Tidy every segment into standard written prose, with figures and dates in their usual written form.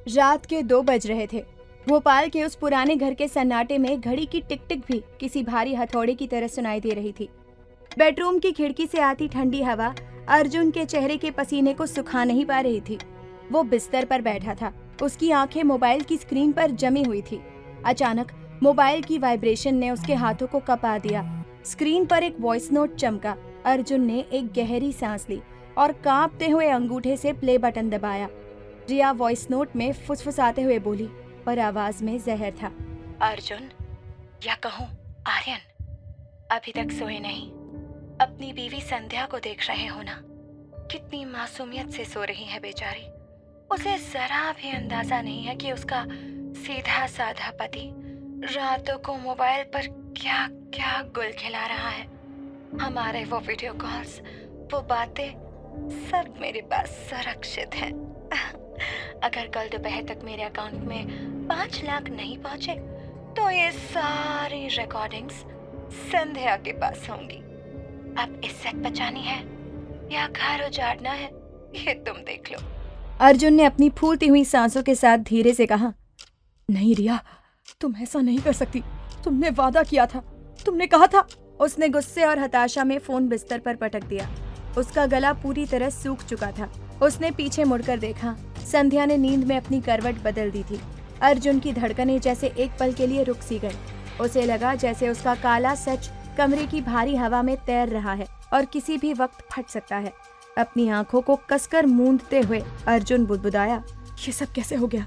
रात के 2 बज रहे थे। भोपाल के उस पुराने घर के सन्नाटे में घड़ी की टिक टिक भी किसी भारी हथौड़े की तरह सुनाई दे रही थी। बेडरूम की खिड़की से आती ठंडी हवा अर्जुन के चेहरे के पसीने को सुखा नहीं पा रही थी। वो बिस्तर पर बैठा था, उसकी आंखें मोबाइल की स्क्रीन पर जमी हुई थी। अचानक मोबाइल की वाइब्रेशन ने उसके हाथों को कपा दिया। स्क्रीन पर एक वॉइस नोट चमका। अर्जुन ने एक गहरी सांस ली और कांपते हुए अंगूठे से प्ले बटन दबाया। रिया वॉइस नोट में फुसफुसाते हुए बोली, पर आवाज में जहर था। अर्जुन, या कहूँ आर्यन, अभी तक सोए नहीं। अपनी बीवी संध्या को देख रहे हो ना, कितनी मासूमियत से सो रही है बेचारी। उसे जरा भी अंदाजा नहीं है कि उसका सीधा साधा पति रातों को मोबाइल पर क्या क्या गुल खिला रहा है। हमारे वो वीडियो कॉल्स, वो बातें, सब मेरे पास सुरक्षित हैं। अगर कल दोपहर तक मेरे अकाउंट में 5 लाख नहीं पहुंचे तो ये सारी रिकॉर्डिंग्स संध्या के पास होंगी। अब इज्जत बचानी है या घर उजाड़ना है, ये तुम देख लो। अर्जुन ने अपनी फूलती हुई सांसों के साथ धीरे से कहा, नहीं रिया, तुम ऐसा नहीं कर सकती। तुमने वादा किया था, तुमने कहा था। उसने गुस्से और हताशा में फोन बिस्तर पर पटक दिया। उसका गला पूरी तरह सूख चुका था। उसने पीछे मुड़कर देखा। संध्या ने नींद में अपनी करवट बदल दी थी। अर्जुन की धड़कनें जैसे एक पल के लिए रुक सी गई। उसे लगा जैसे उसका काला सच कमरे की भारी हवा में तैर रहा है और किसी भी वक्त फट सकता है। अपनी आंखों को कसकर मूंदते हुए अर्जुन बुदबुदाया, ये सब कैसे हो गया?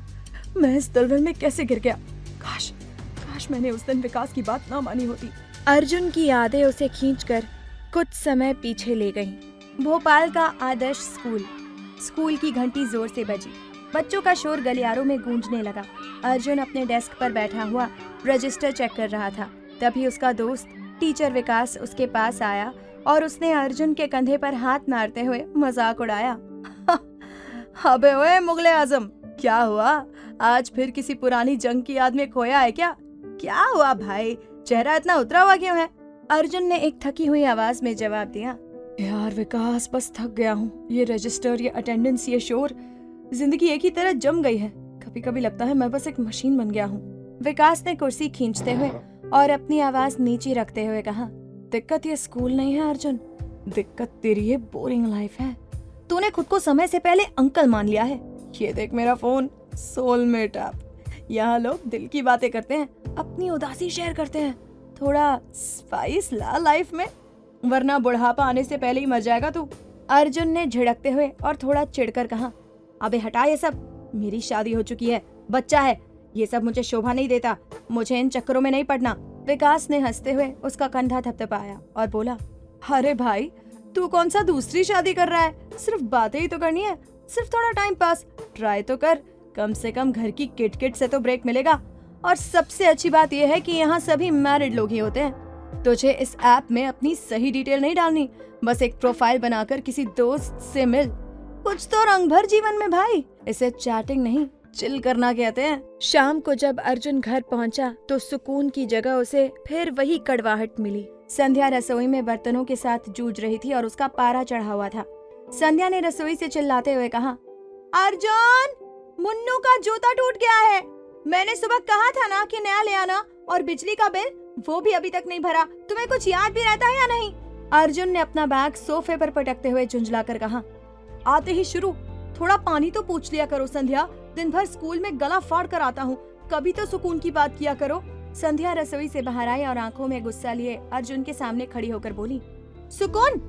मैं इस दलदल में कैसे गिर गया? काश मैंने उस दिन विकास की बात ना मानी होती। अर्जुन की यादें उसे खींचकर कुछ समय पीछे ले गईं। भोपाल का आदर्श स्कूल की घंटी जोर से बजी। बच्चों का शोर गलियारों में गूंजने लगा। अर्जुन अपने डेस्क पर बैठा हुआ रजिस्टर चेक कर रहा था। तभी उसका दोस्त टीचर विकास उसके पास आया और उसने अर्जुन के कंधे पर हाथ मारते हुए मजाक उड़ाया। अबे ओए मुगले आजम, क्या हुआ? आज फिर किसी पुरानी जंग की याद में खोया है क्या? क्या हुआ भाई, चेहरा इतना उतरा हुआ क्यों है? अर्जुन ने एक थकी हुई आवाज में जवाब दिया, यार विकास, बस थक गया हूँ। ये रजिस्टर, ये अटेंडेंस, ये शोर, जिंदगी एक ही तरह जम गई है। कभी कभी लगता है मैं बस एक मशीन बन गया हूँ। विकास ने कुर्सी खींचते हुए और अपनी आवाज नीचे रखते हुए कहा, दिक्कत ये स्कूल नहीं है अर्जुन, दिक्कत तेरी ये बोरिंग लाइफ है। तूने खुद को समय से पहले अंकल मान लिया है। ये देख मेरा फोन, सोलमेट ऐप। यहाँ लोग दिल की बातें करते हैं, अपनी उदासी शेयर करते हैं। थोड़ा स्पाइस ला लाइफ में, वरना बुढ़ापा आने से पहले ही मर जाएगा तू। अर्जुन ने झिड़कते हुए और थोड़ा चिढ़कर कहा, अबे हटा ये सब, मेरी शादी हो चुकी है, बच्चा है, ये सब मुझे शोभा नहीं देता। मुझे इन चक्करों में नहीं पड़ना। विकास ने हंसते हुए उसका कंधा थपथपाया और बोला, अरे भाई, तू कौन सा दूसरी शादी कर रहा है? सिर्फ बातें ही तो करनी है, सिर्फ थोड़ा टाइम पास ट्राई तो कर। कम से कम घर की किट से तो ब्रेक मिलेगा। और सबसे अच्छी बात यह है कि यहाँ सभी मैरिड लोग ही होते हैं। तुझे इस ऐप में अपनी सही डिटेल नहीं डालनी, बस एक प्रोफाइल बनाकर किसी दोस्त से मिल। कुछ तो रंग भर जीवन में भाई। इसे चैटिंग नहीं, चिल करना कहते हैं। शाम को जब अर्जुन घर पहुंचा तो सुकून की जगह उसे फिर वही कड़वाहट मिली। संध्या रसोई में बर्तनों के साथ जूझ रही थी और उसका पारा चढ़ा हुआ था। संध्या ने रसोई से चिल्लाते हुए कहा, अर्जुन, मुन्नू का जूता टूट गया है। मैंने सुबह कहा था ना कि नया ले आना, और बिजली का बिल वो भी अभी तक नहीं भरा। तुम्हें कुछ याद भी रहता है या नहीं? अर्जुन ने अपना बैग सोफे पर पटकते हुए झुंझलाकर कहा, आते ही शुरू। थोड़ा पानी तो पूछ लिया करो संध्या, दिन भर स्कूल में गला फाड़ कर आता हूँ, कभी तो सुकून की बात किया करो। संध्या रसोई से बाहर आई और आंखों में गुस्सा लिए अर्जुन के सामने खड़ी होकर बोली, सुकून?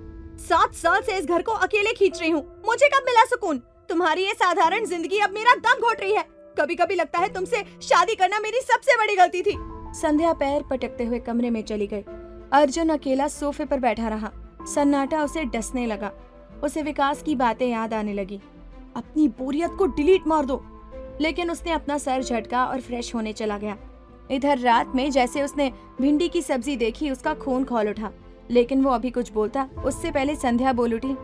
7 साल से इस घर को अकेले खींच रही हूँ, मुझे कब मिला सुकून? तुम्हारी ये साधारण जिंदगी अब मेरा दम घोट रही है। कभी कभी लगता है तुमसे शादी करना मेरी सबसे बड़ी गलती थी। संध्या पैर पटकते हुए कमरे में चली गई। अर्जुन अकेला सोफे पर बैठा रहा। सन्नाटा उसे डसने लगा। उसे विकास की बातें याद आने लगी। अपनी बोरियत को डिलीट मार दो। लेकिन उसने अपना सर झटका और फ्रेश होने चला गया। इधर रात में जैसे उसने भिंडी की सब्जी देखी, उसका खून खौल उठा। लेकिन वो अभी कुछ बोलता उससे पहले संध्या बोल उठी,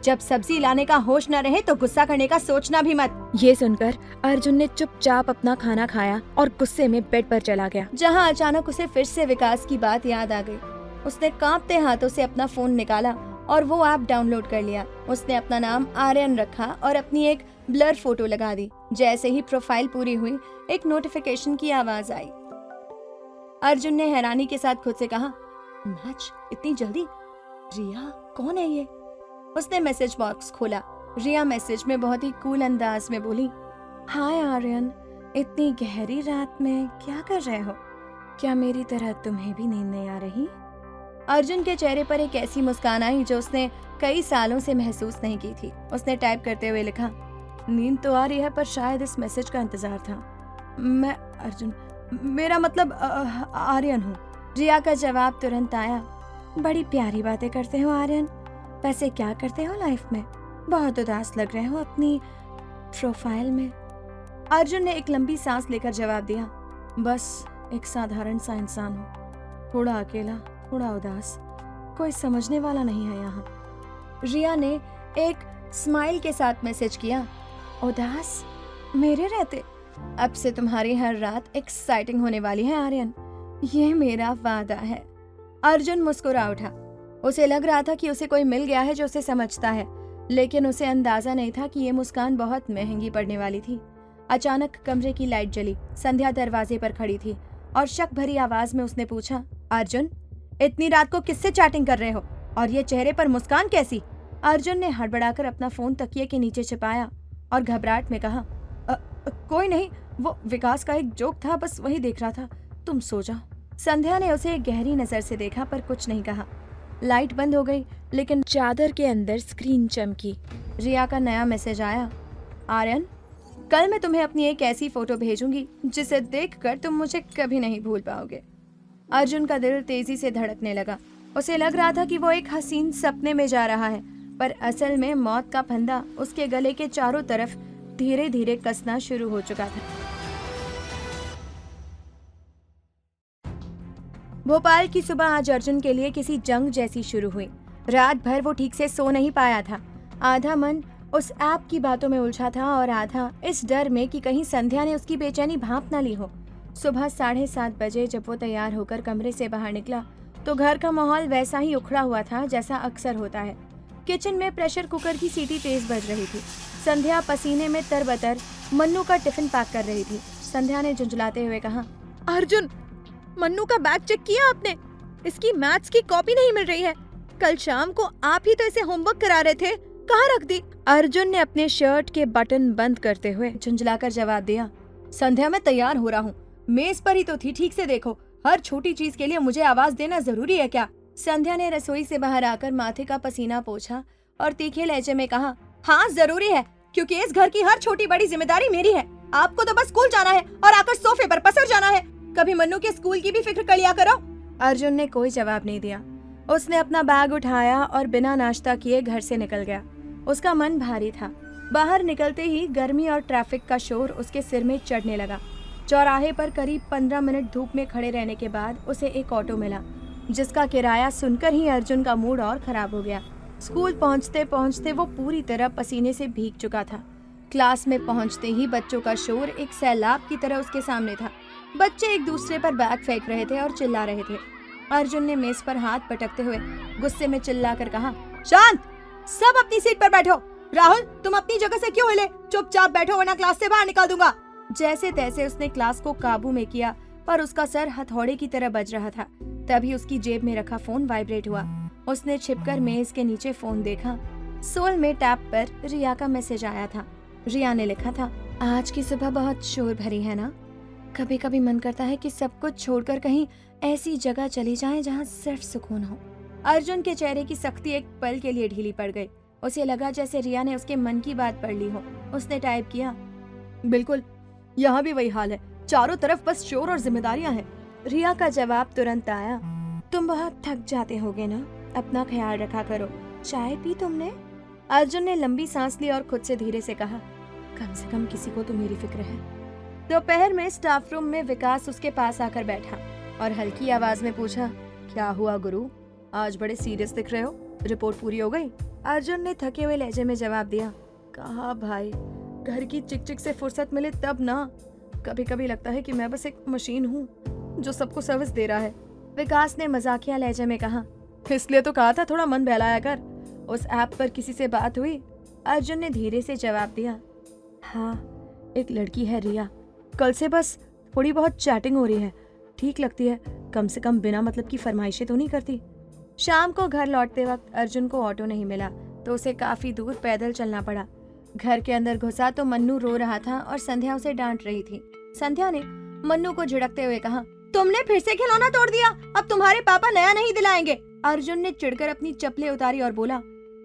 जब सब्जी लाने का होश न रहे तो गुस्सा करने का सोचना भी मत। ये सुनकर अर्जुन ने चुपचाप अपना खाना खाया और गुस्से में बेड पर चला गया, जहां अचानक उसे फिर से विकास की बात याद आ गई। उसने कांपते हाथों से अपना फोन निकाला और वो ऐप डाउनलोड कर लिया। उसने अपना नाम आर्यन रखा और अपनी एक ब्लर फोटो लगा दी। जैसे ही प्रोफाइल पूरी हुई, एक नोटिफिकेशन की आवाज आई। अर्जुन ने हैरानी के साथ खुद से कहा, मैच इतनी जल्दी? रिया कौन है ये? उसने मैसेज बॉक्स खोला। रिया मैसेज में बहुत ही कूल अंदाज में बोली, हाय आर्यन, इतनी गहरी रात में क्या कर रहे हो? क्या मेरी तरह तुम्हें भी नींद नहीं आ रही? अर्जुन के चेहरे पर एक ऐसी मुस्कान आई जो उसने कई सालों से महसूस नहीं की थी। उसने टाइप करते हुए लिखा, नींद तो आ रही है पर शायद इस मैसेज का इंतजार था। मैं अर्जुन, मेरा मतलब आर्यन हूँ। रिया का जवाब तुरंत आया, बड़ी प्यारी बातें करते हो आर्यन। वैसे क्या करते हो लाइफ में? बहुत उदास लग रहे हो अपनी प्रोफाइल में। अर्जुन ने एक लंबी सांस लेकर जवाब दिया, बस एक साधारण सा इंसान हूँ, थोड़ा अकेला, थोड़ा उदास, कोई समझने वाला नहीं है यहाँ। रिया ने एक स्माइल के साथ मैसेज किया, उदास मेरे रहते? अब से तुम्हारी हर रात एक्साइटिंग होने वाली है आर्यन, ये मेरा वादा है। अर्जुन मुस्कुरा उठा। उसे लग रहा था कि उसे कोई मिल गया है जो उसे समझता है, लेकिन उसे अंदाजा नहीं था कि ये मुस्कान बहुत महंगी पड़ने वाली थी। अचानक कमरे की लाइट जली। संध्या दरवाजे पर खड़ी थी और शक भरी आवाज में उसने पूछा, अर्जुन, इतनी रात को किससे चैटिंग कर रहे हो और ये चेहरे पर मुस्कान कैसी? अर्जुन ने हड़बड़ाकर अपना फोन तकिए के नीचे छिपाया और घबराहट में कहा, कोई नहीं, वो विकास का एक जोक था, बस वही देख रहा था, तुम सो जाओ। संध्या ने उसे एक गहरी नजर से देखा पर कुछ नहीं कहा। लाइट बंद हो गई, लेकिन चादर के अंदर स्क्रीन चमकी। रिया का नया मैसेज आया, आर्यन, कल मैं तुम्हें अपनी एक ऐसी फोटो भेजूंगी जिसे देखकर तुम मुझे कभी नहीं भूल पाओगे। अर्जुन का दिल तेजी से धड़कने लगा। उसे लग रहा था कि वो एक हसीन सपने में जा रहा है, पर असल में मौत का फंदा उसके गले के चारों तरफ धीरे धीरे कसना शुरू हो चुका था। भोपाल की सुबह आज अर्जुन के लिए किसी जंग जैसी शुरू हुई। रात भर वो ठीक से सो नहीं पाया था। आधा मन उस ऐप की बातों में उलझा था और आधा इस डर में कि कहीं संध्या ने उसकी बेचैनी भांप ना ली हो। सुबह 7:30 बजे जब वो तैयार होकर कमरे से बाहर निकला तो घर का माहौल वैसा ही उखड़ा हुआ था जैसा अक्सर होता है। किचन में प्रेशर कुकर की सीटी तेज बज रही थी। संध्या पसीने में तरबतर मन्नू का टिफिन पैक कर रही थी। संध्या ने झुंझलाते हुए कहा, अर्जुन, मन्नू का बैग चेक किया आपने? इसकी मैथ्स की कॉपी नहीं मिल रही है। कल शाम को आप ही तो इसे होमवर्क करा रहे थे, कहाँ रख दी? अर्जुन ने अपने शर्ट के बटन बंद करते हुए झुंझलाकर जवाब दिया, संध्या मैं तैयार हो रहा हूँ, मेज पर ही तो थी, ठीक से देखो। हर छोटी चीज के लिए मुझे आवाज देना जरूरी है क्या? संध्या ने रसोई से बाहर आकर माथे का पसीना पोंछा और तीखे लहजे में कहा, हाँ जरूरी है, क्योंकि इस घर की हर छोटी बड़ी जिम्मेदारी मेरी है। आपको तो बस स्कूल जाना है और आकर सोफे पर पसर जाना है। कभी मन्नू के स्कूल की भी फिक्र कर लिया करो। अर्जुन ने कोई जवाब नहीं दिया। उसने अपना बैग उठाया और बिना नाश्ता किए घर से निकल गया। उसका मन भारी था। बाहर निकलते ही गर्मी और ट्रैफिक का शोर उसके सिर में चढ़ने लगा। चौराहे पर करीब 15 मिनट धूप में खड़े रहने के बाद उसे एक ऑटो मिला, जिसका किराया सुनकर ही अर्जुन का मूड और खराब हो गया। स्कूल पहुंचते पहुंचते वो पूरी तरह पसीने से भीग चुका था। क्लास में पहुंचते ही बच्चों का शोर एक सैलाब की तरह उसके सामने था। बच्चे एक दूसरे पर बैग फेंक रहे थे और चिल्ला रहे थे। अर्जुन ने मेज पर हाथ पटकते हुए गुस्से में चिल्लाकर कहा, शांत, सब अपनी सीट पर बैठो। राहुल, तुम अपनी जगह से क्यों हिले? चुपचाप बैठो वरना क्लास से बाहर निकाल दूंगा। जैसे तैसे उसने क्लास को काबू में किया, पर उसका सर हथौड़े की तरह बज रहा था। तभी उसकी जेब में रखा फोन वाइब्रेट हुआ। उसने छिपकर मेज के नीचे फोन देखा। सोलमेट ऐप पर रिया का मैसेज आया था। रिया ने लिखा था, आज की सुबह बहुत शोर भरी है ना? कभी कभी मन करता है कि सब कुछ छोड़कर कहीं ऐसी जगह चली जाएं जहां सिर्फ सुकून हो। अर्जुन के चेहरे की सख्ती एक पल के लिए ढीली पड़ गई। उसे लगा जैसे रिया ने उसके मन की बात पढ़ ली हो। उसने टाइप किया, बिल्कुल, यहाँ भी वही हाल है, चारों तरफ बस शोर और जिम्मेदारियां हैं। रिया का जवाब तुरंत आया, तुम बहुत थक जाते होगे ना, अपना ख्याल रखा करो। चाय पी तुमने? अर्जुन ने लंबी सांस ली और खुद से धीरे से कहा, कम से कम किसी को तो मेरी फिक्र है। दोपहर में स्टाफ रूम में विकास उसके पास आकर बैठा और हल्की आवाज में पूछा, क्या हुआ गुरु, आज बड़े सीरियस दिख रहे हो, रिपोर्ट पूरी हो गई? अर्जुन ने थके हुए लहजे में जवाब दिया, कहा भाई, घर की चिकचिक से फुर्सत मिले तब ना। कभी कभी लगता है कि मैं बस एक मशीन हूँ जो सबको सर्विस दे रहा है। विकास ने मजाकिया लहजे में कहा, इसलिए तो कहा था थोड़ा मन बहलाया कर। उस ऐप पर किसी से बात हुई? अर्जुन ने धीरे से जवाब दिया। हाँ, एक लड़की है रिया। कल से बस थोड़ी बहुत चैटिंग हो रही है। ठीक लगती है, कम से कम बिना मतलब की फरमाइशें तो नहीं करती। शाम को घर लौटते वक्त अर्जुन को ऑटो नहीं मिला तो उसे काफी दूर पैदल चलना पड़ा। घर के अंदर घुसा तो मन्नू रो रहा था और संध्या उसे डांट रही थी। संध्या ने मन्नू को झिड़कते हुए कहा, तुमने फिर से खिलौना तोड़ दिया, अब तुम्हारे पापा नया नहीं दिलाएंगे। अर्जुन ने चिढ़कर अपनी चप्पलें उतारी और बोला,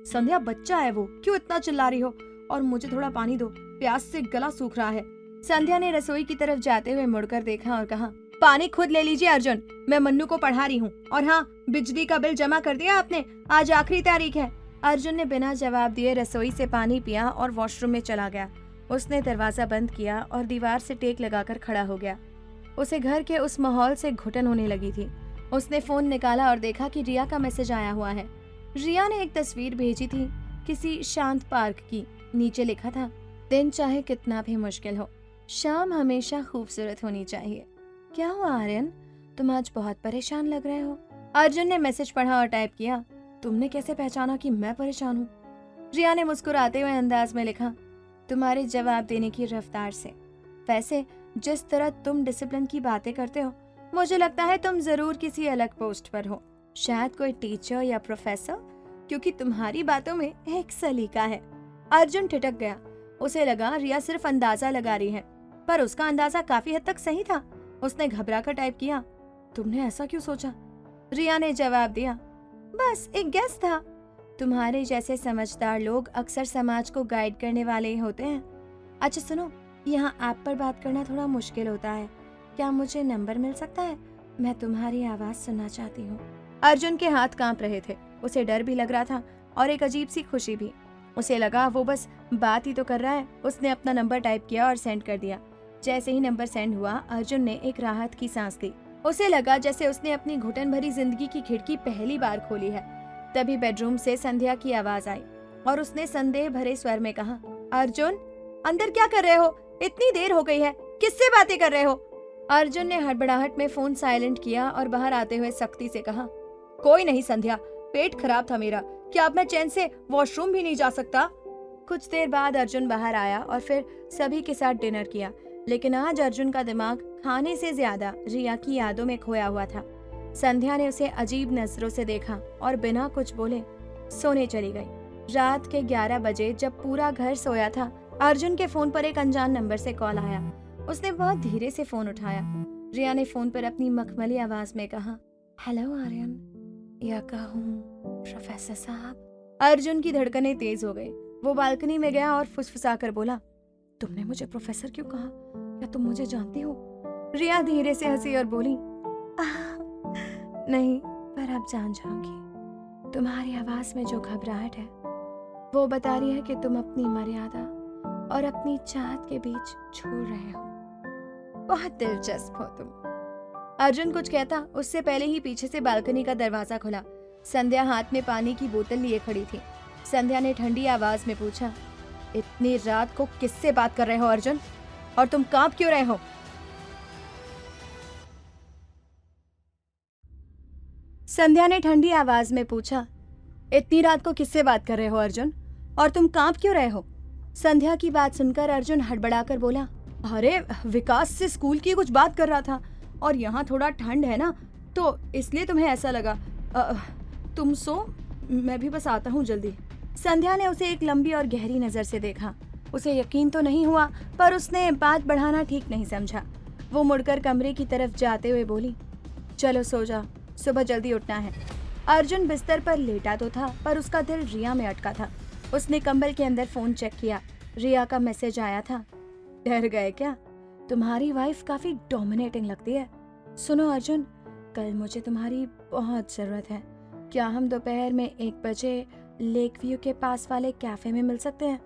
संध्या बच्चा है वो, क्यों इतना चिल्ला रही हो? और मुझे थोड़ा पानी दो, प्यास से गला सूख रहा है। संध्या ने रसोई की तरफ जाते हुए मुड़कर देखा और कहा, पानी खुद ले लीजिए अर्जुन, मैं मन्नू को पढ़ा रही हूँ। और हाँ, बिजली का बिल जमा कर दिया आपने? आज आखिरी तारीख है। अर्जुन ने बिना जवाब दिए रसोई से पानी पिया और वॉशरूम में चला गया। उसने दरवाजा बंद किया और दीवार से टेक लगाकर खड़ा हो गया। उसे घर के उस माहौल से घुटन होने लगी थी। उसने फोन निकाला और देखा कि रिया का मैसेज आया हुआ है। रिया ने एक तस्वीर भेजी थी किसी शांत पार्क की। नीचे लिखा था, दिन चाहे कितना भी मुश्किल हो, शाम हमेशा खूबसूरत होनी चाहिए। क्या हुआ आर्यन, तुम आज बहुत परेशान लग रहे हो? अर्जुन ने मैसेज पढ़ा और टाइप किया, तुमने कैसे पहचाना कि मैं परेशान हूँ? रिया ने मुस्कुराते हुए अंदाज में लिखा, तुम्हारे जवाब देने की रफ्तार से। वैसे जिस तरह तुम डिसिप्लिन की बातें करते हो, मुझे लगता है तुम जरूर किसी अलग पोस्ट पर हो, शायद कोई टीचर या प्रोफेसर, क्योंकि तुम्हारी बातों में एक सलीका है। अर्जुन ठिठक गया। उसे लगा रिया सिर्फ अंदाजा लगा रही है, पर उसका अंदाजा काफी हद तक सही था। उसने घबराकर टाइप किया, तुमने ऐसा क्यों सोचा? रिया ने जवाब दिया, बस एक गेस था। तुम्हारे जैसे समझदार लोग अक्सर समाज को गाइड करने वाले ही होते हैं। अच्छा सुनो, यहाँ ऐप पर बात करना थोड़ा मुश्किल होता है, क्या मुझे नंबर मिल सकता है? मैं तुम्हारी आवाज सुनना चाहती हूँ। अर्जुन के हाथ कांप रहे थे। उसे डर भी लग रहा था और एक अजीब सी खुशी भी। उसे लगा वो बस बात ही तो कर रहा है। उसने अपना नंबर टाइप किया और सेंड कर दिया। जैसे ही नंबर सेंड हुआ, अर्जुन ने एक राहत की सांस ली। उसे लगा जैसे उसने अपनी घुटन भरी जिंदगी की खिड़की पहली बार खोली है। तभी बेडरूम से संध्या की आवाज आई और उसने संदेह भरे स्वर में कहा, अर्जुन अंदर क्या कर रहे हो? इतनी देर हो गई है, किससे बातें कर रहे हो? अर्जुन ने हड़बड़ाहट में फोन साइलेंट किया और बाहर आते हुए सख्ती से कहा, कोई नहीं संध्या, पेट खराब था मेरा, क्या अब मैं चैन से वॉशरूम भी नहीं जा सकता? कुछ देर बाद अर्जुन बाहर आया और फिर सभी के साथ डिनर किया। लेकिन आज अर्जुन का दिमाग खाने से ज्यादा रिया की यादों में खोया हुआ था। संध्या ने उसे अजीब नजरों से देखा और बिना कुछ बोले सोने चली गई। रात के 11 बजे जब पूरा घर सोया था, अर्जुन के फोन पर एक अनजान नंबर से कॉल आया। उसने बहुत धीरे से फोन उठाया। रिया ने फोन पर अपनी मखमली आवाज में कहा, हेलो आर्यन, या कहूँ प्रोफेसर साहब। अर्जुन की धड़कनें तेज हो गई। वो बालकनी में गया और फुसफुसा कर बोला, तुमने मुझे प्रोफेसर क्यों कहा? क्या तुम मुझे जानती हो? रिया धीरे से हंसी और बोली, नहीं, पर अब जान जाऊंगी। तुम्हारी आवाज में जो घबराहट है वो बता रही है कि तुम अपनी मर्यादा और अपनी चाहत के बीच छोड़ रहे हो। बहुत दिलचस्प हो तुम। अर्जुन कुछ कहता उससे पहले ही पीछे से बालकनी का दरवाजा खुला। संध्या हाथ में पानी की बोतल लिए खड़ी थी। संध्या ने ठंडी आवाज में पूछा, इतनी रात को किससे बात कर रहे हो अर्जुन? और तुम कांप क्यों रहे हो? संध्या ने ठंडी आवाज में पूछा, इतनी रात को किससे बात कर रहे हो अर्जुन? और तुम कांप क्यों रहे हो? संध्या की बात सुनकर अर्जुन हड़बड़ाकर बोला, अरे विकास से स्कूल की कुछ बात कर रहा था और यहाँ थोड़ा ठंड है ना, तो इसलिए तुम्हें ऐसा लगा। तुम सो, मैं भी बस आता हूँ जल्दी। संध्या ने उसे एक लंबी और गहरी नजर से देखा। उसे यकीन तो नहीं हुआ, पर उसने बात बढ़ाना ठीक नहीं समझा। वो मुड़कर कमरे की तरफ जाते हुए बोली, चलो सो जा, सुबह जल्दी उठना है। अर्जुन बिस्तर पर लेटा तो था, पर उसका दिल रिया में अटका था। उसने कंबल के अंदर फोन चेक किया। रिया का मैसेज आया था, डर गए क्या? तुम्हारी वाइफ काफी डोमिनेटिंग लगती है। सुनो अर्जुन, कल मुझे तुम्हारी बहुत जरूरत है। क्या हम दोपहर में 1 बजे लेक व्यू के पास वाले कैफे में मिल सकते हैं?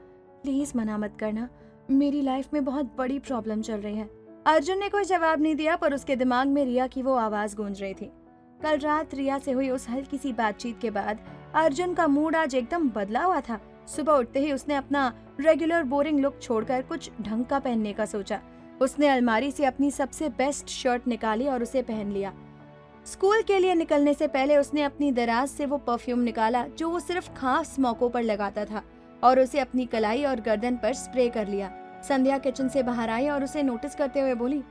प्लीज मना मत करना, मेरी लाइफ में बहुत बड़ी प्रॉब्लम चल रही है। अर्जुन ने कोई जवाब नहीं दिया, पर उसके दिमाग में रिया की वो आवाज गूंज रही थी। कल रात रिया से हुई उस हल्की सी बातचीत के बाद अर्जुन का मूड आज एकदम बदला हुआ था। सुबह उठते ही उसने अपना रेगुलर बोरिंग लुक छोड़कर कुछ ढंग का पहनने का सोचा। उसने अलमारी से अपनी सबसे बेस्ट शर्ट निकाली और उसे पहन लिया। स्कूल के लिए निकलने से पहले उसने अपनी दराज से वो परफ्यूम निकाला जो वो सिर्फ खास मौकों पर लगाता था और उसे अपनी कलाई और गर्दन पर स्प्रे कर लिया। संध्या किचन से बाहर आई और उसे नोटिस करते हुए बोली,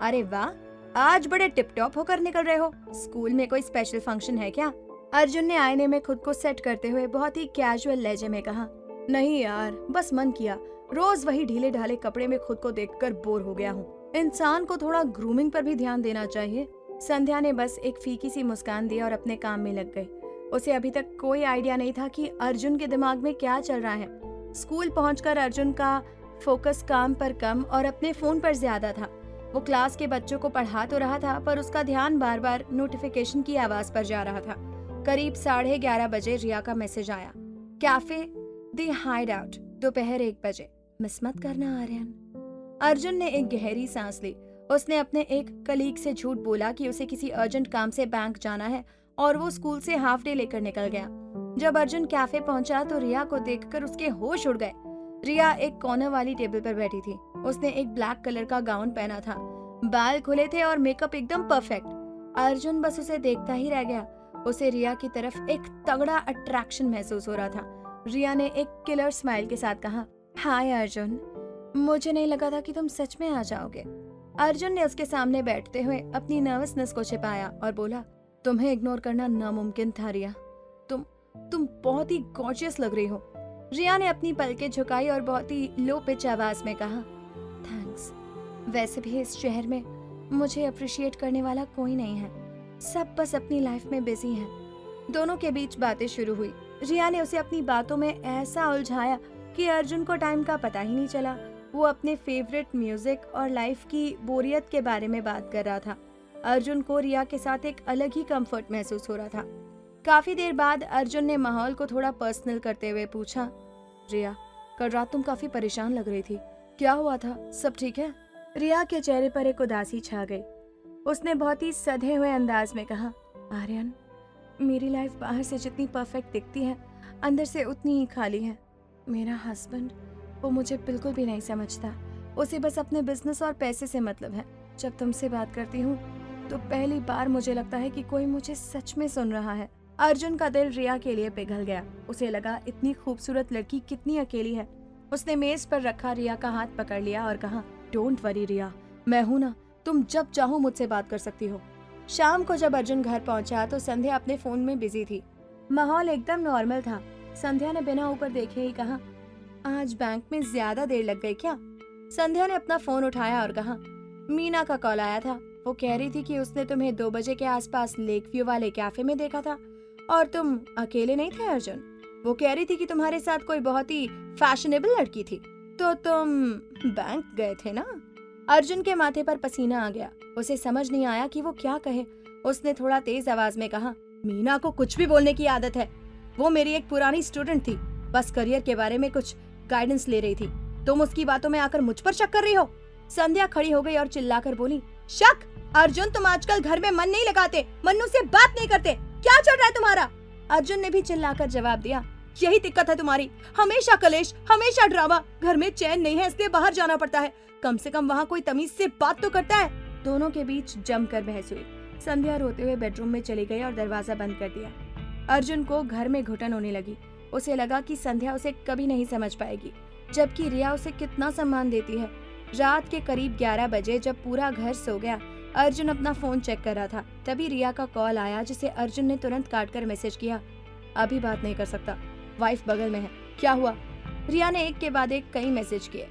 अरे वाह, आज बड़े टिप टॉप होकर निकल रहे हो। स्कूल में कोई स्पेशल फंक्शन है क्या? अर्जुन ने आईने में खुद को सेट करते हुए बहुत ही कैजुअल लहजे में कहा, नहीं यार, बस मन किया। रोज वही ढीले ढाले कपड़े में खुद को देखकर बोर हो गया हूँ। इंसान को थोड़ा ग्रूमिंग पर भी ध्यान देना चाहिए। संध्या ने बस एक फीकी सी मुस्कान दी और अपने काम में लग गई। उसे अभी तक कोई आइडिया नहीं था कि अर्जुन के दिमाग में क्या चल रहा है। स्कूल पहुंचकर अर्जुन का फोकस काम पर कम और अपने फोन पर ज्यादा था। वो क्लास के बच्चों को पढ़ा तो रहा था, पर उसका ध्यान बार बार नोटिफिकेशन की आवाज पर जा रहा था। करीब 11:30 बजे रिया का मैसेज आया, कैफे द हाइड आउट, दोपहर 1 बजे, मिस मत करना आर्यन। अर्जुन ने एक गहरी सांस ली। उसने अपने एक कलीग से झूठ बोला कि उसे किसी अर्जेंट काम से बैंक जाना है और वो स्कूल से हाफ डे लेकर निकल गया। जब अर्जुन कैफे पहुंचा तो रिया को देखकर उसके होश उड़ गए। रिया एक कॉर्नर वाली टेबल पर बैठी थी। उसने एक ब्लैक कलर का गाउन पहना था, बाल खुले थे और मेकअप एकदम परफेक्ट। अर्जुन बस उसे देखता ही रह गया। उसे रिया की तरफ एक तगड़ा अट्रैक्शन महसूस हो रहा था। रिया ने एक किलर स्माइल के साथ कहा, हाय अर्जुन, मुझे नहीं लगा था कि तुम सच में आ जाओगे। अर्जुन ने उसके सामने बैठते हुए अपनी नर्वसनेस को छिपाया और बोला, तुम्हें इग्नोर करना नामुमकिन था रिया, तुम बहुत ही गॉर्जियस लग रही हो। रिया ने अपनी पलकें झुकाई और बहुत ही लो पिच आवाज में कहा, थैंक्स, वैसे भी इस शहर में मुझे अप्रिशिएट करने वाला कोई नहीं है, सब बस अपनी लाइफ में बिजी हैं। दोनों के बीच बातें शुरू हुई। रिया ने उसे अपनी बातों में ऐसा उलझाया कि अर्जुन को टाइम का पता ही नहीं चला। वो अपने फेवरेट म्यूजिक और लाइफ की बोरियत के बारे में बात कर रहा था। अर्जुन को रिया के साथ एक अलग ही कंफर्ट महसूस हो रहा था। काफी देर बाद अर्जुन ने माहौल को थोड़ा पर्सनल करते हुए पूछा, रिया, कल रात तुम काफी परेशान लग रही थी, क्या हुआ था? सब ठीक है? रिया के चेहरे पर एक उदासी छा गई। उसने बहुत ही सधे हुए अंदाज में कहा, आर्यन, मेरी लाइफ बाहर से जितनी परफेक्ट दिखती है, अंदर से उतनी ही खाली है। मेरा हस्बैंड, वो मुझे बिल्कुल भी नहीं समझता। उसे बस अपने बिजनेस और पैसे से मतलब है। जब तुमसे बात करती हूँ तो पहली बार मुझे लगता है कि कोई मुझे सच में सुन रहा है। अर्जुन का दिल रिया के लिए पिघल गया। उसे लगा, इतनी खूबसूरत लड़की कितनी अकेली है। उसने मेज पर रखा रिया का हाथ पकड़ लिया और कहा, डोंट वरी रिया, मैं हूं ना, तुम जब चाहो मुझसे बात कर सकती हो। शाम को जब अर्जुन घर पहुंचा तो संध्या अपने फोन में बिजी थी। माहौल एकदम नॉर्मल था। संध्या ने बिना ऊपर देखे ही कहा, आज बैंक में ज्यादा देर लग गई क्या? संध्या ने अपना फोन उठाया और कहा, मीना का कॉल आया था। वो कह रही थी कि उसने तुम्हें 2 बजे के आसपास लेक व्यू वाले कैफे में देखा था और तुम अकेले नहीं थे अर्जुन। वो कह रही थी कि तुम्हारे साथ कोई बहुत ही फैशनेबल लड़की थी। तो तुम बैंक गए थे ना? अर्जुन के माथे पर पसीना आ गया। उसे समझ नहीं आया कि वो क्या कहे। उसने थोड़ा तेज आवाज में कहा, मीना को कुछ भी बोलने की आदत है। वो मेरी एक पुरानी स्टूडेंट थी, बस करियर के बारे में कुछ गाइडेंस ले रही थी। तुम उसकी बातों में आकर मुझ पर शक कर रही हो? संध्या खड़ी हो गई और चिल्लाकर बोली, शक? अर्जुन, तुम आजकल घर में मन नहीं लगाते, मन्नू से बात नहीं करते, क्या चल रहा है तुम्हारा? अर्जुन ने भी चिल्लाकर जवाब दिया, यही दिक्कत है तुम्हारी, हमेशा कलेश, हमेशा ड्रामा। घर में चैन नहीं है इसलिए बाहर जाना पड़ता है। कम से कम वहाँ कोई तमीज से बात तो करता है। दोनों के बीच जमकर बहस हुई। संध्या रोते हुए बेडरूम में चली गई और दरवाजा बंद कर दिया। अर्जुन को घर में घुटन होने लगी। उसे लगा कि संध्या उसे कभी नहीं समझ पाएगी, जबकि रिया उसे कितना सम्मान देती है। रात के करीब 11 बजे जब पूरा घर सो गया, अर्जुन अपना फोन चेक कर रहा था। तभी रिया का कॉल आया, जिसे अर्जुन ने तुरंत काटकर मैसेज किया, अभी बात नहीं कर सकता, वाइफ बगल में है। क्या हुआ? रिया ने एक के बाद एक कई मैसेज किए।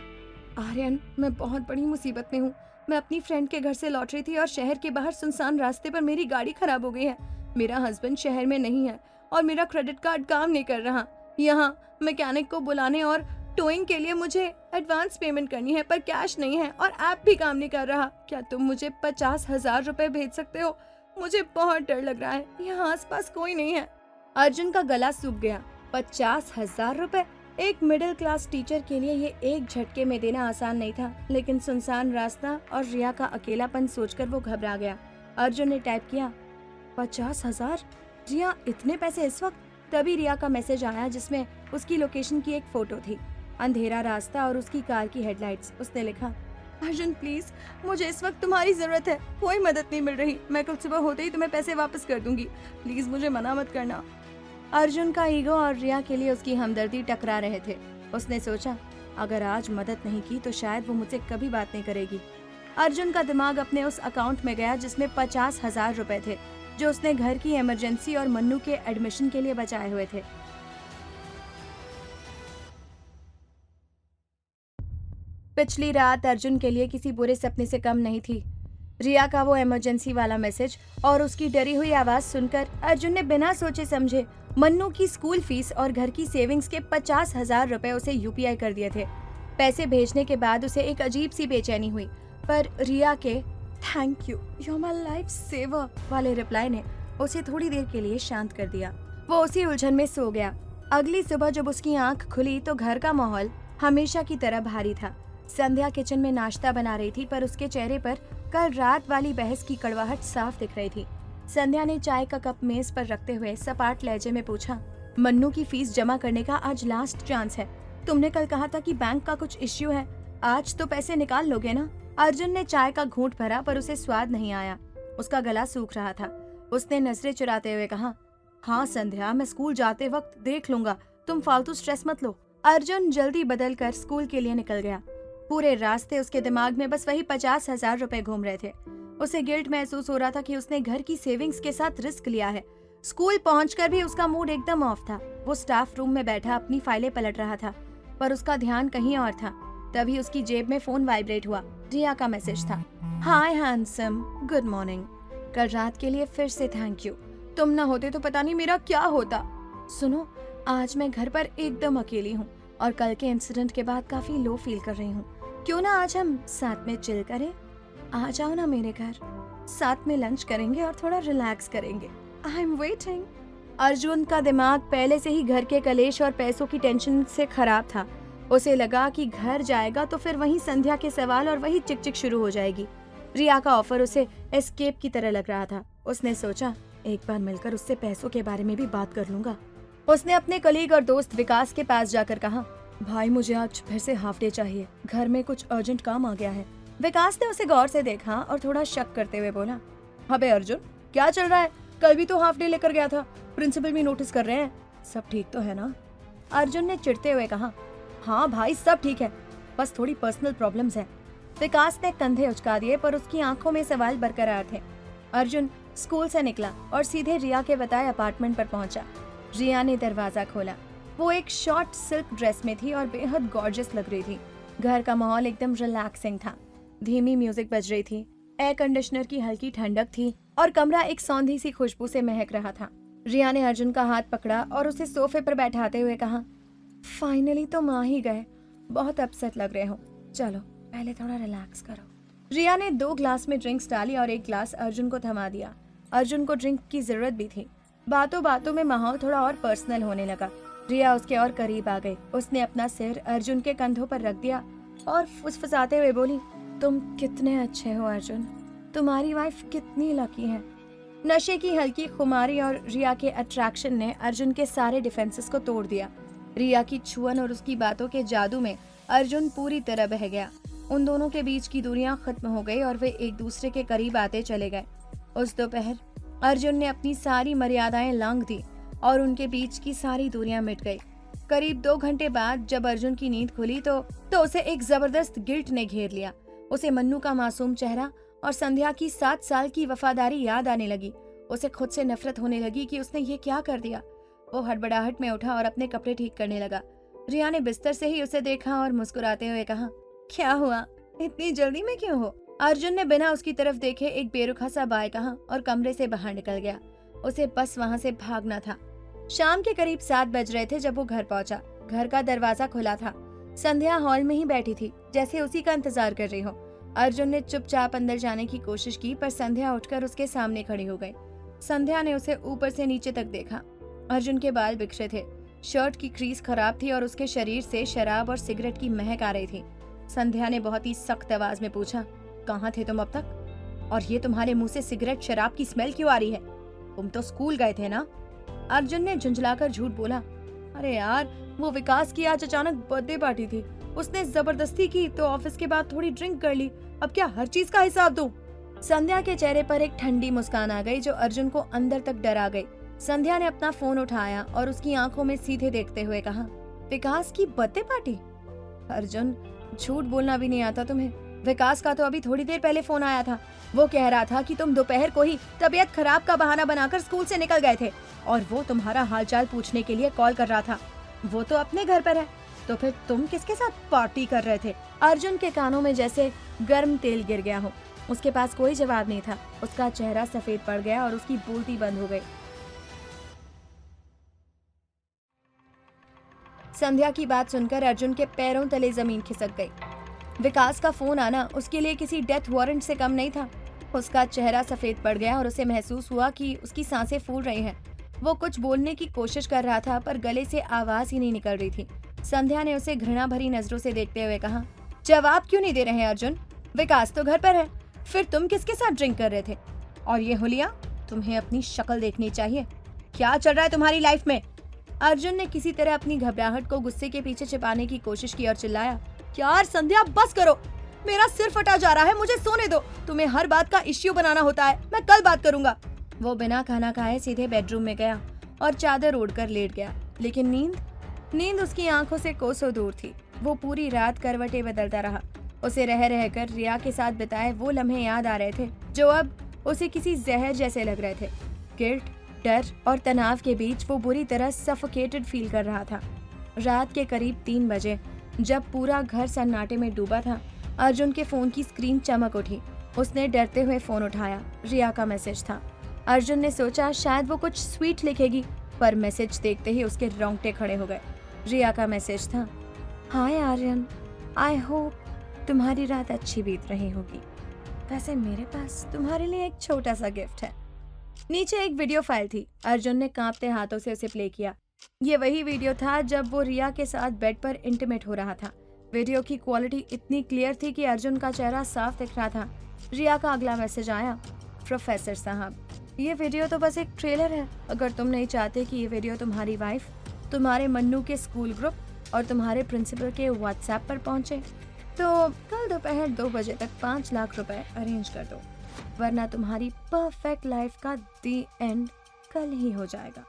आर्यन, मैं बहुत बड़ी मुसीबत में हूँ। मैं अपनी फ्रेंड के घर से लौट रही थी और शहर के बाहर सुनसान रास्ते पर मेरी गाड़ी खराब हो गई है। मेरा हस्बैंड शहर में नहीं है और मेरा क्रेडिट कार्ड काम नहीं कर रहा। यहाँ मैकेनिक को बुलाने और टोइंग के लिए मुझे एडवांस पेमेंट करनी है, पर कैश नहीं है और ऐप भी काम नहीं कर रहा। क्या तुम मुझे 50,000 रुपए भेज सकते हो? मुझे बहुत डर लग रहा है, यहाँ आसपास कोई नहीं है। अर्जुन का गला सूख गया। 50,000 रुपए? एक मिडिल क्लास टीचर के लिए ये एक झटके में देना आसान नहीं था, लेकिन सुनसान रास्ता और रिया का अकेलापन सोचकर वो घबरा गया। अर्जुन ने टाइप किया, 50,000? रिया, इतने पैसे इस वक्त? तभी रिया का मैसेज आया, जिसमें उसकी लोकेशन की एक फोटो थी, अंधेरा रास्ता और उसकी कार की हेडलाइट्स। उसने लिखा, अर्जुन प्लीज, मुझे इस वक्त तुम्हारी जरूरत है, कोई मदद नहीं मिल रही। मैं कल सुबह होते ही तुम्हें पैसे वापस कर दूंगी, प्लीज मुझे मना मत करना। अर्जुन का ईगो और रिया के लिए उसकी हमदर्दी टकरा रहे थे। उसने सोचा अगर आज मदद नहीं की तो शायद वो मुझसे कभी बात नहीं करेगी। अर्जुन का दिमाग अपने उस अकाउंट में गया जिसमें 50,000 रुपए थे जो उसने घर की इमरजेंसी और मन्नू के एडमिशन के लिए बचाए हुए थे। पिछली रात अर्जुन के लिए किसी बुरे सपने से कम नहीं थी। रिया का वो इमरजेंसी वाला मैसेज और उसकी डरी हुई आवाज सुनकर अर्जुन ने बिना सोचे समझे मन्नू की स्कूल फीस और घर की सेविंग्स के 50,000 रुपए उसे यूपीआई कर दिए थे। पैसे भेजने के बाद उसे एक अजीब सी बेचैनी हुई, पर रिया के thank you, you my life saver वाले रिप्लाई ने उसे थोड़ी देर के लिए शांत कर दिया। वो उसी उलझन में सो गया। अगली सुबह जब उसकी आंख खुली तो घर का माहौल हमेशा की तरह भारी था। संध्या किचन में नाश्ता बना रही थी, पर उसके चेहरे पर कल रात वाली बहस की कड़वाहट साफ दिख रही थी। संध्या ने चाय का कप मेज पर रखते हुए सपाट लहजे में पूछा, मन्नू की फीस जमा करने का आज लास्ट चांस है। तुमने कल कहा था कि बैंक का कुछ इश्यू है, आज तो पैसे निकाल लोगे ना? अर्जुन ने चाय का घूंट भरा, पर उसे स्वाद नहीं आया। उसका गला सूख रहा था। उसने नजरें चुराते हुए कहा, हाँ संध्या, मैं स्कूल जाते वक्त देख लूंगा, तुम फालतू स्ट्रेस मत लो। अर्जुन जल्दी बदल कर स्कूल के लिए निकल गया। पूरे रास्ते उसके दिमाग में बस वही 50,000 रुपए घूम रहे थे। उसे गिल्ट महसूस हो रहा था कि उसने घर की सेविंग्स के साथ रिस्क लिया है। स्कूल पहुंचकर भी उसका मूड एकदम ऑफ था। वो स्टाफ रूम में बैठा अपनी फाइलें पलट रहा था, पर उसका ध्यान कहीं और था। तभी उसकी जेब में फोन वाइब्रेट हुआ। रिया का मैसेज था, हाय हैंडसम, गुड मॉर्निंग। कल रात के लिए फिर से थैंक यू, तुम ना होते तो पता नहीं मेरा क्या होता। सुनो, आज मैं घर पर एकदम अकेली हूँ और कल के इंसिडेंट के बाद काफी लो फील कर रही हूँ। क्यों ना आज हम साथ में चिल करें? आ जाओ ना मेरे घर, साथ में लंच करेंगे और थोड़ा रिलैक्स करेंगे। I am waiting. अर्जुन का दिमाग पहले से ही घर के कलेश और पैसों की टेंशन से खराब था। उसे लगा कि घर जाएगा तो फिर वही संध्या के सवाल और वही चिक-चिक शुरू हो जाएगी। रिया का ऑफर उसे एस्केप की तरह लग रहा था। उसने सोचा एक बार मिलकर उससे पैसों के बारे में भी बात कर लूंगा। उसने अपने कलीग और दोस्त विकास के पास जाकर कहा, भाई मुझे आज फिर से हाफ डे चाहिए, घर में कुछ अर्जेंट काम आ गया है। विकास ने उसे गौर से देखा और थोड़ा शक करते हुए बोला, अबे अर्जुन, क्या चल रहा है? कल भी तो हाफ डे लेकर गया था, प्रिंसिपल भी नोटिस कर रहे हैं, सब ठीक तो है ना? अर्जुन ने चिढ़ते हुए कहा, हाँ भाई सब ठीक है, बस थोड़ी पर्सनल प्रॉब्लम्स है। विकास ने कंधे उचका दिए, पर उसकी आंखों में सवाल बरकरार थे। अर्जुन स्कूल से निकला और सीधे रिया के बताए अपार्टमेंट पर पहुंचा। रिया ने दरवाजा खोला। वो एक शॉर्ट सिल्क ड्रेस में थी और बेहद गॉर्जियस लग रही थी। घर का माहौल एकदम रिलैक्सिंग था। धीमी म्यूजिक बज रही थी, एयर कंडीशनर की हल्की ठंडक थी और कमरा एक सौंधी सी खुशबू से महक रहा था। रिया ने अर्जुन का हाथ पकड़ा और उसे सोफे पर बैठाते हुए कहा, फाइनली तुम आ ही गए, बहुत अपसेट लग रहे हो, चलो पहले थोड़ा रिलैक्स करो। रिया ने 2 ग्लास में ड्रिंक्स डाली और एक ग्लास अर्जुन को थमा दिया। अर्जुन को ड्रिंक की जरूरत भी थी। बातों बातों में माहौल थोड़ा और पर्सनल होने लगा। रिया उसके और करीब आ गई। उसने अपना सिर अर्जुन के कंधों पर रख दिया और फुसफुसाते हुए बोली, तुम कितने अच्छे हो अर्जुन, तुम्हारी वाइफ कितनी लकी है। नशे की हल्की खुमारी और रिया के अट्रैक्शन ने अर्जुन के सारे डिफेंसेस को तोड़ दिया। रिया की छुअन और उसकी बातों के जादू में अर्जुन पूरी तरह बह गया। उन दोनों के बीच की दूरियां खत्म हो गई और वे एक दूसरे के करीब आते चले गए। उस दोपहर अर्जुन ने अपनी सारी मर्यादाएं लांघ दी और उनके बीच की सारी दूरियां मिट गई। करीब 2 घंटे बाद जब अर्जुन की नींद खुली तो उसे एक जबरदस्त गिल्ट ने घेर लिया। उसे मन्नू का मासूम चेहरा और संध्या की 7 साल की वफादारी याद आने लगी। उसे खुद से नफरत होने लगी कि उसने ये क्या कर दिया। वो हड़बड़ाहट में उठा और अपने कपड़े ठीक करने लगा। रिया ने बिस्तर से ही उसे देखा और मुस्कुराते हुए कहा, क्या हुआ, इतनी जल्दी में क्यों हो? अर्जुन ने बिना उसकी तरफ देखे एक बेरुखा सा बाय कहा और कमरे से बाहर निकल गया। उसे बस वहाँ से भागना था। शाम के करीब 7 बज रहे थे जब वो घर पहुंचा। घर का दरवाजा खुला था। संध्या हॉल में ही बैठी थी, जैसे उसी का इंतजार कर रही हो। अर्जुन ने चुपचाप अंदर जाने की कोशिश की, पर संध्या उठकर उसके सामने खड़ी हो गई। संध्या ने उसे ऊपर से नीचे तक देखा। अर्जुन के बाल बिखरे थे, शर्ट की क्रीज खराब थी और उसके शरीर से शराब और सिगरेट की महक आ रही थी। संध्या ने बहुत ही सख्त आवाज में पूछा, कहाँ थे तुम अब तक? और ये तुम्हारे मुंह से सिगरेट शराब की स्मेल क्यों आ रही है? तुम तो स्कूल गए थे ना? अर्जुन ने झुंझलाकर झूठ बोला, अरे यार, वो विकास की आज अचानक बर्थडे पार्टी थी, उसने जबरदस्ती की तो ऑफिस के बाद थोड़ी ड्रिंक कर ली, अब क्या हर चीज का हिसाब दूं? संध्या के चेहरे पर एक ठंडी मुस्कान आ गई जो अर्जुन को अंदर तक डरा गई। संध्या ने अपना फोन उठाया और उसकी आंखों में सीधे देखते हुए कहा, विकास की बर्थडे पार्टी? अर्जुन, झूठ बोलना भी नहीं आता तुम्हें। विकास का तो अभी थोड़ी देर पहले फोन आया था। वो कह रहा था कि तुम दोपहर को ही तबीयत खराब का बहाना बनाकर स्कूल से निकल गए थे और वो तुम्हारा हालचाल पूछने के लिए कॉल कर रहा था। वो तो अपने घर पर है, तो फिर तुम किसके साथ पार्टी कर रहे थे? अर्जुन के कानों में जैसे गर्म तेल गिर गया हो। उसके पास कोई जवाब नहीं था। उसका चेहरा सफेद पड़ गया और उसकी बोलती बंद हो गई। संध्या की बात सुनकर अर्जुन के पैरों तले जमीन खिसक गई। विकास का फोन आना उसके लिए किसी डेथ वारंट से कम नहीं था। उसका चेहरा सफेद पड़ गया और उसे महसूस हुआ कि उसकी सांसें फूल रही हैं। वो कुछ बोलने की कोशिश कर रहा था पर गले से आवाज ही नहीं निकल रही थी। संध्या ने उसे घृणा भरी नजरों से देखते हुए कहा, जवाब क्यों नहीं दे रहे हैं अर्जुन? विकास तो घर पर है, फिर तुम किसके साथ ड्रिंक कर रहे थे? और ये हुलिया, तुम्हें अपनी शक्ल देखनी चाहिए। क्या चल रहा है तुम्हारी लाइफ में? अर्जुन ने किसी तरह अपनी घबराहट को गुस्से के पीछे छिपाने की कोशिश की और चिल्लाया, यार संध्या बस करो, मेरा सिर फटा जा रहा है, मुझे सोने दो। तुम्हें हर बात का इश्यू बनाना होता है, मैं कल बात करूंगा। वो बिना खाना खाए सीधे बेडरूम में गया और चादर ओढ़कर लेट गया। लेकिन नींद उसकी आंखों से कोसों दूर थी। वो पूरी रात करवटें बदलता रहा। उसे रह रहकर रिया के साथ बिताए वो लम्हे याद आ रहे थे जो अब उसे किसी जहर जैसे लग रहे थे। गिल्ट, डर और तनाव के बीच वो बुरी तरह सफोकेटेड फील कर रहा था। रात के करीब 3 बजे जब पूरा घर सन्नाटे में डूबा था, अर्जुन के फोन की स्क्रीन चमक उठी। उसने डरते हुए फोन उठाया। रिया का मैसेज था। अर्जुन ने सोचा शायद वो कुछ स्वीट लिखेगी, पर मैसेज देखते ही उसके रोंगटे खड़े हो गए। रिया का मैसेज था, हाय आर्यन, आई होप तुम्हारी रात अच्छी बीत रही होगी। वैसे मेरे पास तुम्हारे लिए एक छोटा सा गिफ्ट है। नीचे एक वीडियो फाइल थी। अर्जुन ने कांपते हाथों से उसे प्ले किया। ये वही वीडियो था जब वो रिया के साथ बेड पर इंटीमेट हो रहा था। वीडियो की क्वालिटी इतनी क्लियर थी कि अर्जुन का चेहरा साफ दिख रहा था। रिया का अगला मैसेज आया, प्रोफेसर साहब, ये वीडियो तो बस एक ट्रेलर है। अगर तुम नहीं चाहते कि ये वीडियो तुम्हारी वाइफ, तुम्हारे मन्नू के स्कूल ग्रुप और तुम्हारे प्रिंसिपल के व्हाट्सएप पर पहुंचे तो कल दोपहर 2 बजे तक 5 लाख रुपए अरेंज कर दो, वरना तुम्हारी परफेक्ट लाइफ का दी एंड कल ही हो जाएगा।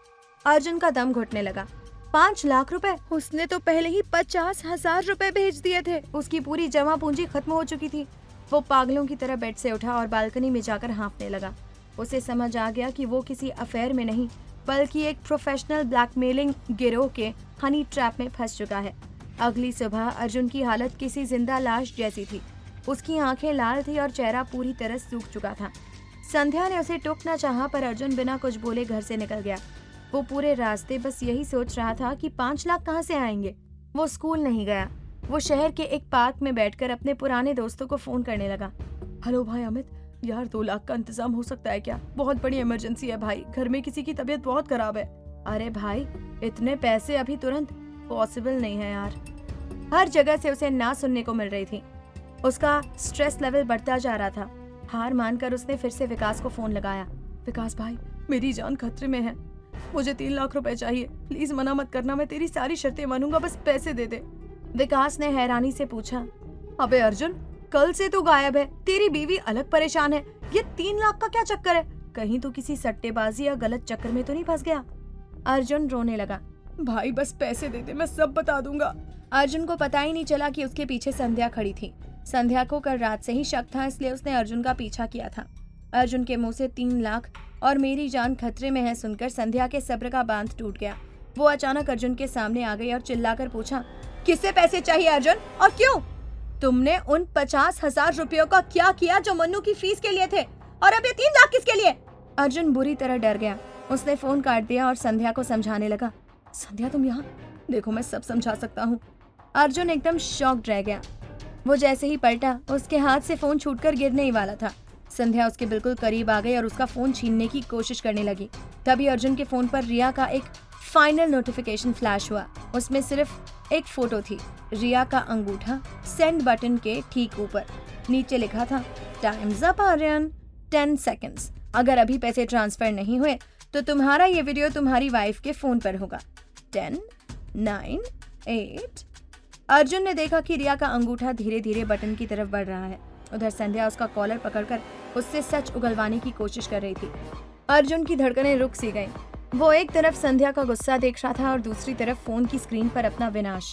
अर्जुन का दम घुटने लगा। 5 लाख रुपए? उसने तो पहले ही 50,000 रुपए भेज दिए थे। उसकी पूरी जमा पूंजी खत्म हो चुकी थी। वो पागलों की तरह बेड से उठा और बालकनी में जाकर हाँफने लगा। उसे समझ आ गया कि वो किसी अफेयर में नहीं बल्कि एक प्रोफेशनल ब्लैकमेलिंग गिरोह के हनी ट्रैप में फंस चुका है। अगली सुबह अर्जुन की हालत किसी जिंदा लाश जैसी थी। उसकी आंखें लाल थी और चेहरा पूरी तरह सूख चुका था। संध्या ने उसे टोकना चाहा पर अर्जुन बिना कुछ बोले घर से निकल गया। वो पूरे रास्ते बस यही सोच रहा था कि 5 लाख कहाँ से आएंगे। वो स्कूल नहीं गया। वो शहर के एक पार्क में बैठकर अपने पुराने दोस्तों को फोन करने लगा। हेलो भाई अमित, यार 2 लाख का इंतजाम हो सकता है क्या? बहुत बड़ी इमरजेंसी है भाई, घर में किसी की तबीयत बहुत खराब है। अरे भाई, इतने पैसे अभी तुरंत पॉसिबल नहीं है यार। हर जगह से उसे ना सुनने को मिल रही थी। उसका स्ट्रेस लेवल बढ़ता जा रहा था। हार मानकर उसने फिर से विकास को फोन लगाया। विकास भाई, मेरी जान खतरे में है, मुझे 3 लाख रुपए चाहिए, प्लीज मना मत करना, मैं तेरी सारी शर्तें मानूंगा, बस पैसे दे दे। विकास ने हैरानी से पूछा, अबे अर्जुन, कल से तू गायब है, तेरी बीवी अलग परेशान है, ये 3 लाख का क्या चक्कर है? कहीं तो किसी सट्टेबाजी या गलत चक्कर में तो नहीं फंस गया? अर्जुन रोने लगा। भाई बस पैसे दे दे, मैं सब बता दूंगा। अर्जुन को पता ही नहीं चला कि उसके पीछे संध्या खड़ी थी। संध्या को कल रात से ही शक था, इसलिए उसने अर्जुन का पीछा किया था। अर्जुन के मुंह से 3 लाख और मेरी जान खतरे में है सुनकर संध्या के सब्र का बांध टूट गया। वो अचानक अर्जुन के सामने आ गई और चिल्लाकर पूछा, किससे पैसे चाहिए अर्जुन, और क्यों? तुमने उन 50,000 रुपयों का क्या किया जो मन्नू की फीस के लिए थे, और अब ये 3 लाख किसके लिए? अर्जुन बुरी तरह डर गया। उसने फोन काट दिया और संध्या को समझाने लगा। संध्या तुम यहाँ देखो, मैं सब समझा सकता हूँ। अर्जुन एकदम शॉक्ड रह गया। वो जैसे ही पलटा, उसके हाथ से फोन छूटकर गिरने ही वाला था। संध्या उसके बिल्कुल करीब आ गई और उसका फोन छीनने की कोशिश करने लगी। तभी अर्जुन के फोन पर रिया का एक फाइनल नोटिफिकेशन फ्लैश हुआ। उसमें सिर्फ एक फोटो थी, रिया का अंगूठा सेंड बटन के ठीक ऊपर। नीचे लिखा था, टाइम्स अप आर्यन, 10 सेकेंड्स। अगर अभी पैसे ट्रांसफर नहीं हुए तो तुम्हारा ये वीडियो तुम्हारी वाइफ के फोन पर होगा। 10, 9, 8, अर्जुन ने देखा कि रिया का अंगूठा धीरे धीरे बटन की तरफ बढ़ रहा है। उधर संध्या उसका कॉलर पकड़कर उससे सच उगलवाने की कोशिश कर रही थी। अर्जुन की धड़कनें रुक सी गईं। वो एक तरफ संध्या का गुस्सा देख रहा था और दूसरी तरफ फोन की स्क्रीन पर अपना विनाश।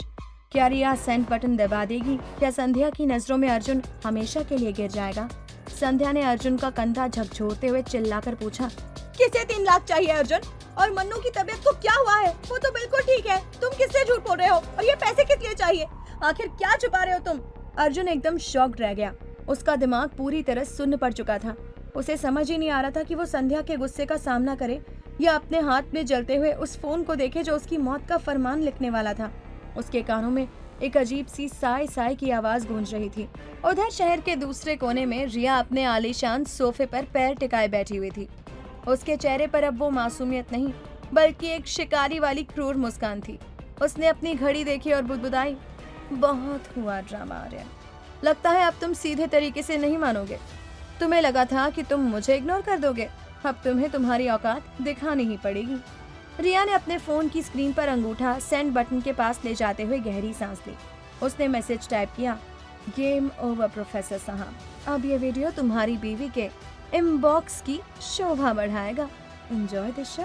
क्या रिया सेंड बटन दबा देगी? क्या संध्या की नजरों में अर्जुन हमेशा के लिए गिर जाएगा? संध्या ने अर्जुन का कंधा झकझोरते हुए चिल्लाकर पूछा, किसे 3 लाख चाहिए अर्जुन? और मन्नू की तबीयत को क्या हुआ है? वो तो बिल्कुल ठीक है। तुम किससे झूठ बोल रहे हो? और ये पैसे किस लिए चाहिए? आखिर क्या छुपा रहे हो तुम? अर्जुन एकदम शॉक्ड रह गया। उसका दिमाग पूरी तरह सुन्न पड़ चुका था। उसे समझ ही नहीं आ रहा था कि वो संध्या के गुस्से का सामना करे या अपने हाथ में जलते हुए उस फोन को देखे जो उसकी मौत का फरमान लिखने वाला था। उसके कानों में एक अजीब सी साय साय की आवाज गूंज रही थी। उधर शहर के दूसरे कोने में रिया अपने आलीशान सोफे पर पैर टिकाए बैठी हुई थी। उसके चेहरे पर अब वो मासूमियत नहीं बल्कि एक शिकारी वाली क्रूर मुस्कान थी। उसने अपनी घड़ी देखी और बुदबुदाई, बहुत हुआ ड्रामा आर्यन। लगता है अब तुम सीधे तरीके से नहीं मानोगे। तुम्हें लगा था कि तुम मुझे इग्नोर कर दोगे, अब तुम्हें तुम्हारी औकात दिखानी ही पड़ेगी। रिया ने अपने फोन की स्क्रीन पर अंगूठा सेंड बटन के पास ले जाते हुए गहरी सांस ली। उसने मैसेज टाइप किया, गेम ओवर प्रोफेसर साहब। अब ये वीडियो तुम्हारी बीवी के इनबॉक्स की शोभा बढ़ाएगा। Enjoy the show.